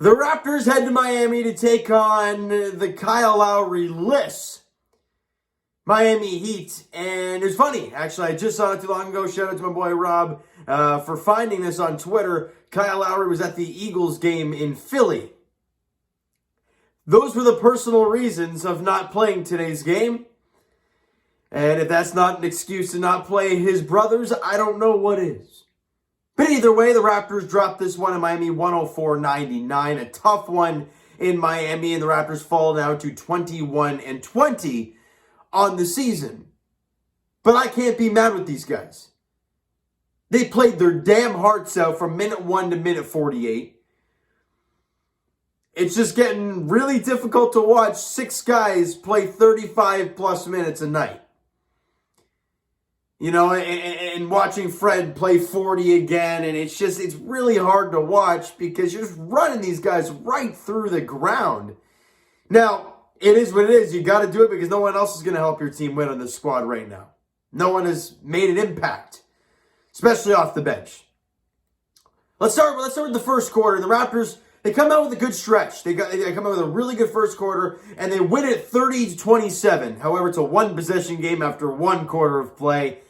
The Raptors head to Miami to take on the Kyle Lowry-less Miami Heat. And it's funny, actually, I just saw it too long ago. Shout out to my boy Rob for finding this on Twitter. Kyle Lowry was at the Eagles game in Philly. Those were the personal reasons of not playing today's game. And if that's not an excuse to not play his brothers, I don't know what is. But either way, the Raptors dropped this one in Miami 104-99. A tough one in Miami, and the Raptors fall down to 21-20 on the season. But I can't be mad with these guys. They played their damn hearts out from minute 1 to minute 48. It's just getting really difficult to watch 6 guys play 35 plus minutes a night. You know, and watching Fred play 40 again, and it's really hard to watch because you're just running these guys right through the ground. Now, it is what it is. You got to do it because no one else is going to help your team win on this squad right now. No one has made an impact, especially off the bench. Let's start with the first quarter. The Raptors, they come out with a good stretch. They come out with a really good first quarter, and they win it 30-27. However, it's a one-possession game after one quarter of play.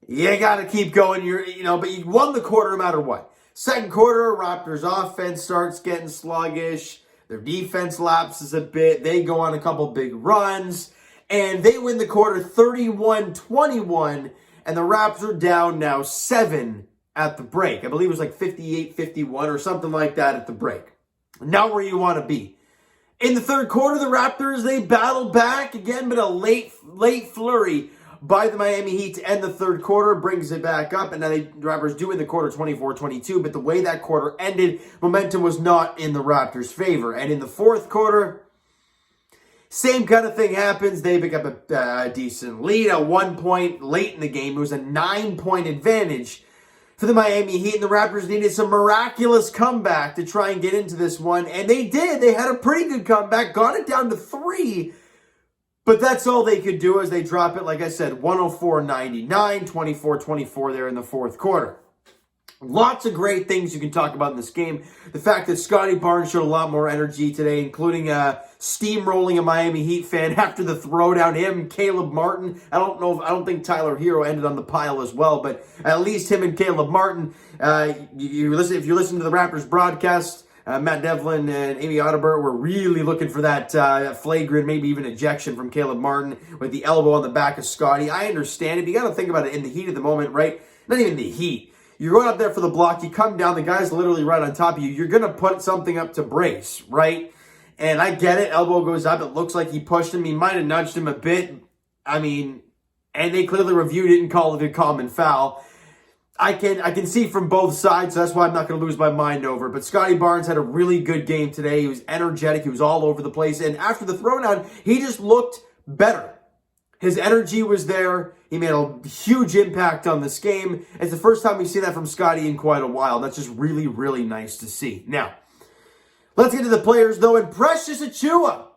You got to keep going, but you won the quarter no matter what. Second quarter, Raptors offense starts getting sluggish. Their defense lapses a bit. They go on a couple big runs, and they win the quarter 31-21, and the Raptors are down now 7 at the break. I believe it was like 58-51 or something like that at the break. Not where you want to be. In the third quarter, the Raptors, they battle back again, but a late flurry by the Miami Heat to end the third quarter brings it back up, and now the Raptors do win the quarter 24-22, but the way that quarter ended, momentum was not in the Raptors' favor. And in the fourth quarter, same kind of thing happens. They pick up a decent lead at one point late in the game. It was a 9-point advantage for the Miami Heat, and the Raptors needed some miraculous comeback to try and get into this one, and they did. They had a pretty good comeback, got it down to 3, but that's all they could do as they drop it, like I said, 104-99, 24-24 there in the fourth quarter. Lots of great things you can talk about in this game. The fact that Scottie Barnes showed a lot more energy today, including steamrolling a Miami Heat fan after the throwdown. Him, Caleb Martin. I don't think Tyler Hero ended on the pile as well, but at least him and Caleb Martin. If you listen to the Raptors broadcast, Matt Devlin and Amy Audibert were really looking for that flagrant, maybe even ejection from Caleb Martin with the elbow on the back of Scottie. I understand it. You got to think about it in the heat of the moment, right? Not even the heat. You're going up there for the block. You come down. The guy's literally right on top of you. You're going to put something up to brace, right? And I get it. Elbow goes up. It looks like he pushed him. He might have nudged him a bit. And they clearly reviewed it and called it a common foul. I can see from both sides, so that's why I'm not going to lose my mind over it. But Scottie Barnes had a really good game today. He was energetic. He was all over the place. And after the throwdown, he just looked better. His energy was there. He made a huge impact on this game. It's the first time we've seen that from Scottie in quite a while. That's just really, really nice to see. Now, let's get to the players, though. And Precious Achiuwa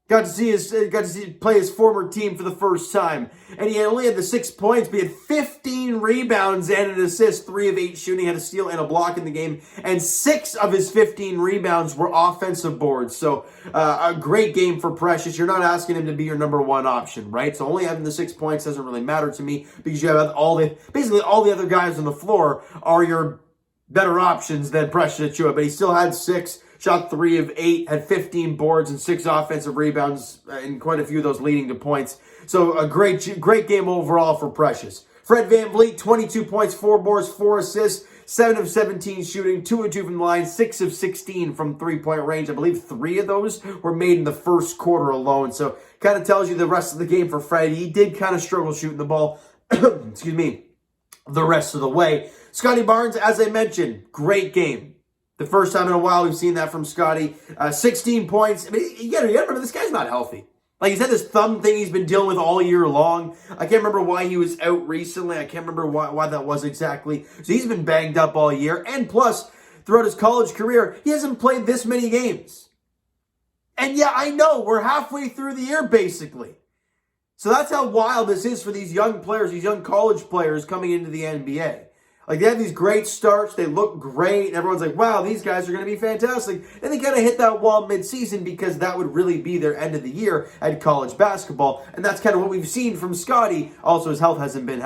got to see play his former team for the first time. And he only had the 6 points, but he had 15 rebounds and an assist, 3 of 8 shooting, had a steal and a block in the game. And 6 of his 15 rebounds were offensive boards. So a great game for Precious. You're not asking him to be your number one option, right? So only having the 6 points doesn't really matter to me because you have basically all the other guys on the floor are your better options than Precious Achiuwa. But he still had 6. Shot 3 of 8, had 15 boards and 6 offensive rebounds, and quite a few of those leading to points. So a great game overall for Precious. Fred VanVleet, 22 points, 4 boards, 4 assists, 7 of 17 shooting, 2 of 2 from the line, 6 of 16 from three-point range. I believe 3 of those were made in the first quarter alone. So kind of tells you the rest of the game for Fred. He did kind of struggle shooting the ball, excuse me, the rest of the way. Scottie Barnes, as I mentioned, great game. The first time in a while we've seen that from Scottie. 16 points. I mean, you gotta remember, this guy's not healthy. Like, he's had this thumb thing he's been dealing with all year long. I can't remember why he was out recently. I can't remember why that was exactly. So he's been banged up all year. And plus, throughout his college career, he hasn't played this many games. And yeah, I know, we're halfway through the year, basically. So that's how wild this is for these young players, these young college players coming into the NBA. Like, they have these great starts. They look great. And everyone's like, wow, these guys are going to be fantastic. And they kind of hit that wall midseason because that would really be their end of the year at college basketball. And that's kind of what we've seen from Scottie. Also, his health hasn't been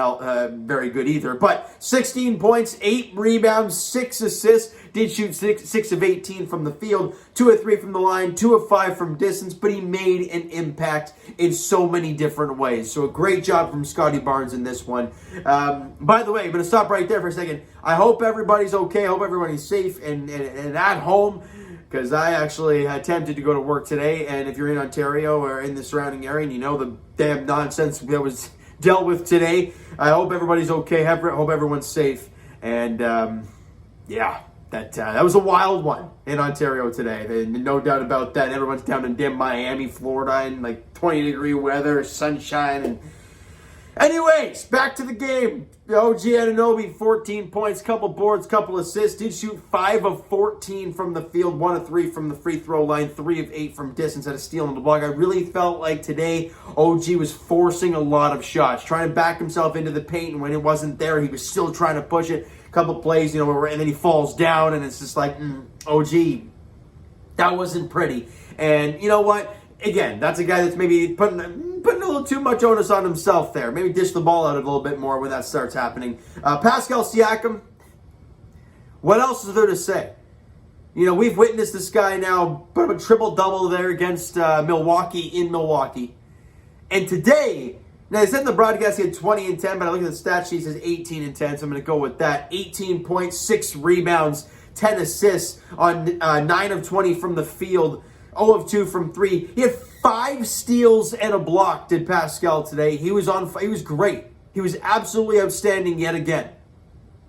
very good either. But 16 points, 8 rebounds, 6 assists. Did shoot 6 of 18 from the field, 2 of 3 from the line, 2 of 5 from distance, but he made an impact in so many different ways. So a great job from Scottie Barnes in this one. By the way, I'm going to stop right there for a second. I hope everybody's okay. I hope everybody's safe and at home, because I actually attempted to go to work today, and if you're in Ontario or in the surrounding area and you know the damn nonsense that was dealt with today, I hope everybody's okay. I hope everyone's safe. And yeah. That was a wild one in Ontario today. No doubt about that. Everyone's down in damn Miami, Florida, in like 20-degree weather, sunshine. And anyways, back to the game. OG Anunoby, 14 points, couple boards, couple assists. Did shoot 5 of 14 from the field, 1 of 3 from the free throw line, 3 of 8 from distance, had a steal on the block. I really felt like today OG was forcing a lot of shots, trying to back himself into the paint, and when it wasn't there, he was still trying to push it. Couple plays, and then he falls down, and it's just like, OG, that wasn't pretty. And you know what? Again, that's a guy that's maybe putting a little too much onus on himself there. Maybe dish the ball out a little bit more when that starts happening. Pascal Siakam, what else is there to say? We've witnessed this guy now put up a triple-double there against Milwaukee in Milwaukee. And today, now, they said in the broadcast he had 20 and 10, but I look at the stat sheet, it says 18 and 10, so I'm going to go with that. 18 points, 6 rebounds, 10 assists on 9 of 20 from the field, 0 of 2 from 3. He had 5 steals and a block, did Pascal today. He was great. He was absolutely outstanding yet again.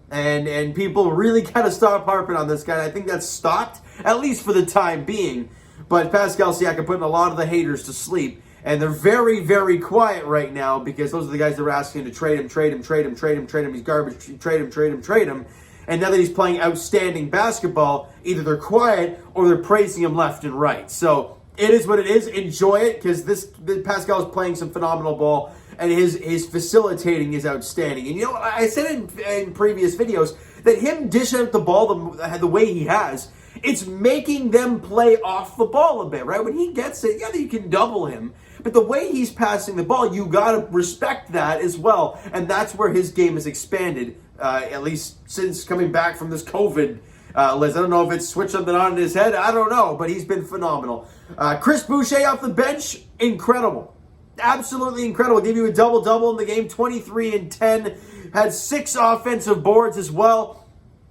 And people really kind of stopped harping on this guy. I think that's stopped, at least for the time being. But Pascal Siakam putting a lot of the haters to sleep. And they're very, very quiet right now because those are the guys that were asking to trade him. He's garbage. Trade him. And now that he's playing outstanding basketball, either they're quiet or they're praising him left and right. So it is what it is. Enjoy it because Pascal is playing some phenomenal ball and his facilitating is outstanding. And I said in previous videos that him dishing out the ball the way he has, it's making them play off the ball a bit, right? When he gets it, you can double him. But the way he's passing the ball, you got to respect that as well. And that's where his game has expanded, at least since coming back from this COVID list. I don't know if it's switched something on in his head. I don't know, but he's been phenomenal. Chris Boucher off the bench, incredible. Absolutely incredible. Gave you a double-double in the game, 23 and 10. Had 6 offensive boards as well.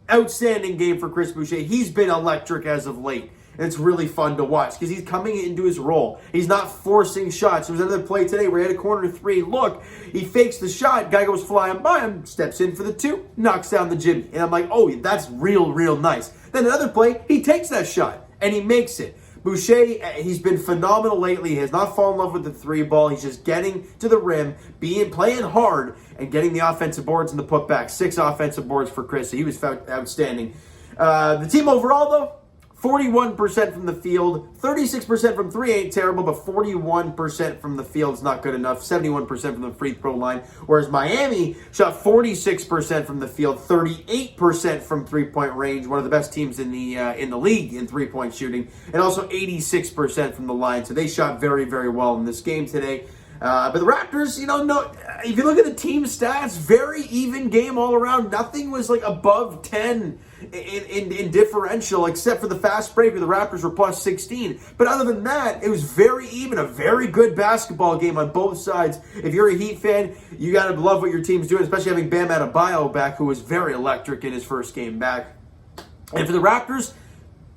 Outstanding game for Chris Boucher. He's been electric as of late. And it's really fun to watch because he's coming into his role. He's not forcing shots. There was another play today where he had a corner 3. Look, he fakes the shot. Guy goes flying by him, steps in for the 2, knocks down the jimmy. And I'm like, oh, that's real, real nice. Then another play, he takes that shot and he makes it. Boucher, he's been phenomenal lately. He has not fallen in love with the 3 ball. He's just getting to the rim, playing hard, and getting the offensive boards and the putback. 6 offensive boards for Chris. So he was outstanding. The team overall, though, 41% from the field, 36% from 3 ain't terrible, but 41% from the field is not good enough. 71% from the free throw line, whereas Miami shot 46% from the field, 38% from three-point range, one of the best teams in the league in three-point shooting, and also 86% from the line. So they shot very, very well in this game today. But the Raptors, if you look at the team stats, very even game all around. Nothing was like above 10 in differential, except for the fast break where the Raptors were plus 16. But other than that, it was very even, a very good basketball game on both sides. If you're a Heat fan, you got to love what your team's doing, especially having Bam Adebayo back, who was very electric in his first game back. And for the Raptors,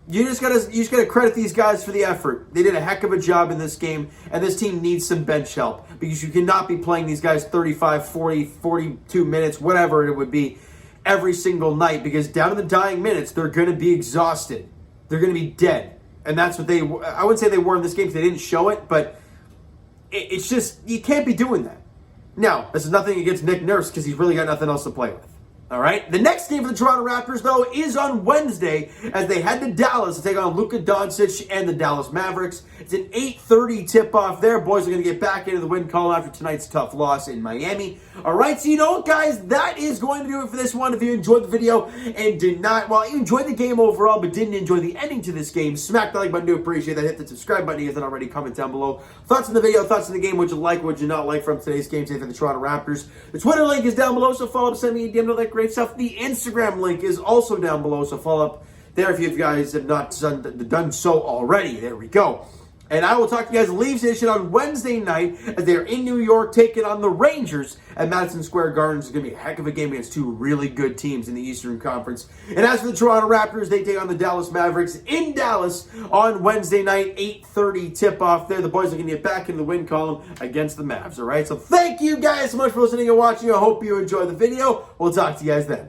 you just gotta credit these guys for the effort. They did a heck of a job in this game, and this team needs some bench help because you cannot be playing these guys 35, 40, 42 minutes, whatever it would be, every single night, because down to the dying minutes, they're going to be exhausted. They're going to be dead. And that's what I wouldn't say they were in this game because they didn't show it, but it's just, you can't be doing that. Now, this is nothing against Nick Nurse because he's really got nothing else to play with. All right. The next game for the Toronto Raptors, though, is on Wednesday as they head to Dallas to take on Luka Doncic and the Dallas Mavericks. It's an 8:30 tip-off there. Boys are going to get back into the win column after tonight's tough loss in Miami. All right. So, you know what, guys? That is going to do it for this one. If you enjoyed the video and did not, well, you enjoyed the game overall but didn't enjoy the ending to this game, smack the like button. Do appreciate that. Hit the subscribe button if you haven't already. Comment down below. Thoughts on the video, thoughts on the game, what you like, what you not like from today's game today for the Toronto Raptors. The Twitter link is down below, so follow up, send me a DM to that great stuff. The Instagram link is also down below, so follow up there if you guys have not done so already. There we go. And I will talk to you guys Leafs edition on Wednesday night as they're in New York taking on the Rangers at Madison Square Garden. It's going to be a heck of a game against two really good teams in the Eastern Conference. And as for the Toronto Raptors, they take on the Dallas Mavericks in Dallas on Wednesday night, 8:30 tip-off there. The boys are going to get back in the win column against the Mavs, all right? So thank you guys so much for listening and watching. I hope you enjoyed the video. We'll talk to you guys then.